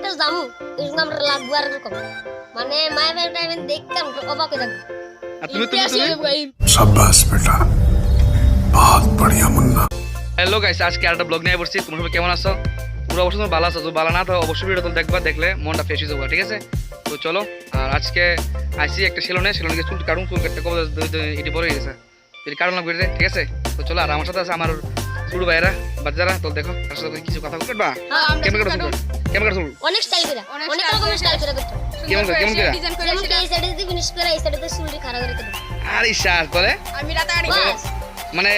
একটা জামু এরকম আমরা লাগবো আর এরকম মানে মায়ের বাড়িটা আমি দেখতাম অবাক হয়ে থাকবো। আর তুমি शाबाश बेटा बहुत बढ़िया मुन्ना। হ্যালো গাইস, আজকে আরেকটা ব্লগ নিয়ে পড়ছি। তোমরা সবাই কেমন আছো? পুরো অবশ্যই তোমরা ভালো আছো। তো ভালো না তো অবশ্যই ভিডিওটা দেখবা, দেখলে মনটা ফ্রেশ হয়ে যাবে, ঠিক আছে? তো চলো। আর আজকে আইসি একটা সেলুনে চুল কাটুন, চুল কাটতে কবে এটি বড় হয়ে গেছে, এটি কাটুন লাগবে, ঠিক আছে? তো চলো। আর আমার সাথে আছে আমার ছোট ভাইরা বাচ্চারা। তো দেখো তার সাথে কিছু কথা কাটবা। কেমন কাটো কেমন কাটো অনেক স্টাইল করে অনেক রকমের স্টাইল করে করতে কেমন করে যেমন কি এই সাইডে দিয়ে ফিনিশ করে এই সাইডে দিয়ে চুলটি খাড়া করে দেব। আরে শাস বলে আমি রাতাড়ি বাস মানে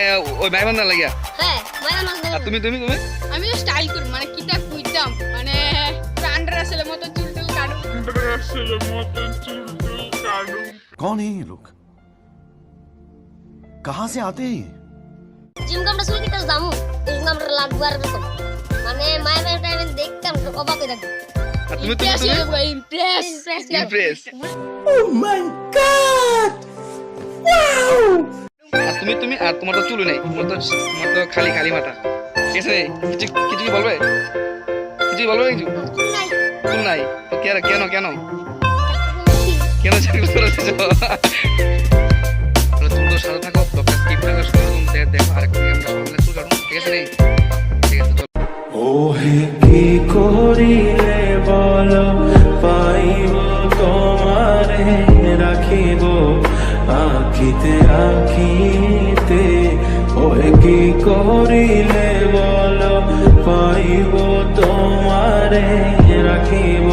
ওই ভাই বান্ধা লাগিয়া। হ্যাঁ মায়ের নাম আর তুমি তুমি তুমি আমি তো স্টাইল করি মানে কিটা কইতাম মানে আন্ডার আসলে মতো চুল টুল কাটু कौन है ये लोग, कहाँ से आते हैं? জিম কামটা চুল কিটা জামু এরকম আমরা লাগবো আর এরকম মানে মায়ের বাড়িটা আমি দেখতাম অবাক হয়ে থাকবো। আর তুমি তুমি তুমি ইমপ্রেস ইমপ্রেস। আর তুমি তুমি আর তোমার তো চুল নেই, তোমার তো খালি খালি মাথা, ঠিক আছে? কিছু কিছু কি বলবে? কিছু বলবে? কিছু চুল নাই চুল নাই তো কেন কেন কেন কেন চাকরি করেছো? তুমি তো সাথে থাকো, ব্লগটা স্কিপ না করে তুমি দেখো। আর একটু আমরা সবাই চুল কাটুন, ঠিক আছে? নেই ঠিক আছে, চলো। ওহে কি করিলে বলো পাইব তোমারে রাখিব আখিতে আখিতে। ওহে কি করিলে বলো পাইব তোমারে রাখিব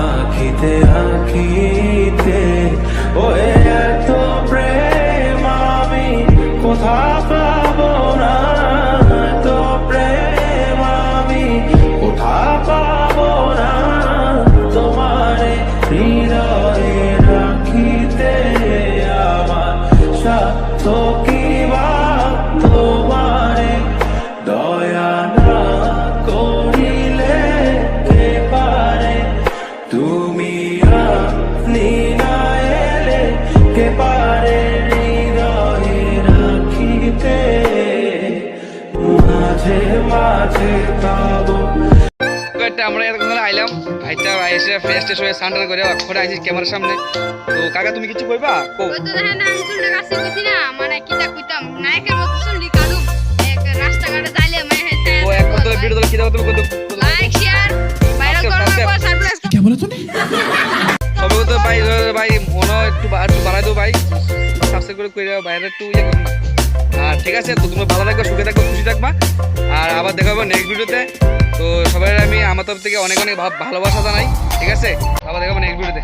আখিতে আখিতে। ওহে এত প্রেম আমি কোথা পাবো না, এত প্রেম আমি কোথা পাবো না। তোমারে হৃদয়ে রাখিতে আমার স্বার্থ কি বা তোমারে দয়া না করিলে কে পারে। তুমি আপনি না এলে কে পারে হৃদয়ে রাখিতে মাঝে মাঝে পাবো। একটা আমরা এতক্ষণ ধরে আইলাম, আইটা এসে ফ্রেশ ট্রেশ হয়ে সানটান করে এখন আইছি ক্যামেরার সামনে। তো কাকা তুমি কিছু কইবা? কও। ওই তো দেখেন আমি চুলটা কাছে কইছি না মানে কিটা কইতাম নায়কের মতো চুল কাটু এক রাস্তাঘাটে যাইলে মানে হেতে ও এক কথা ভিডিও দল কি দাও তুমি কত লাইক শেয়ার ভাইরাল করবা সারপ্রাইজ क्या बोला तूने? সবাই তো ভাই ভাই মনে একটু বাড়াই দাও ভাই, সাবস্ক্রাইব করে কইরা বাইরে একটু ইয়ে করুন। আর ঠিক আছে, তো তুমি ভালো থাকবা, সুখে থাকবা, খুশি থাকবা। আর আবার দেখা হবে নেক্সট ভিডিওতে। তো সবাই আমি আমার তরফ থেকে অনেক অনেক ভালোবাসা জানাই, ঠিক আছে? আবার দেখা হবে নেক্সট ভিডিওতে।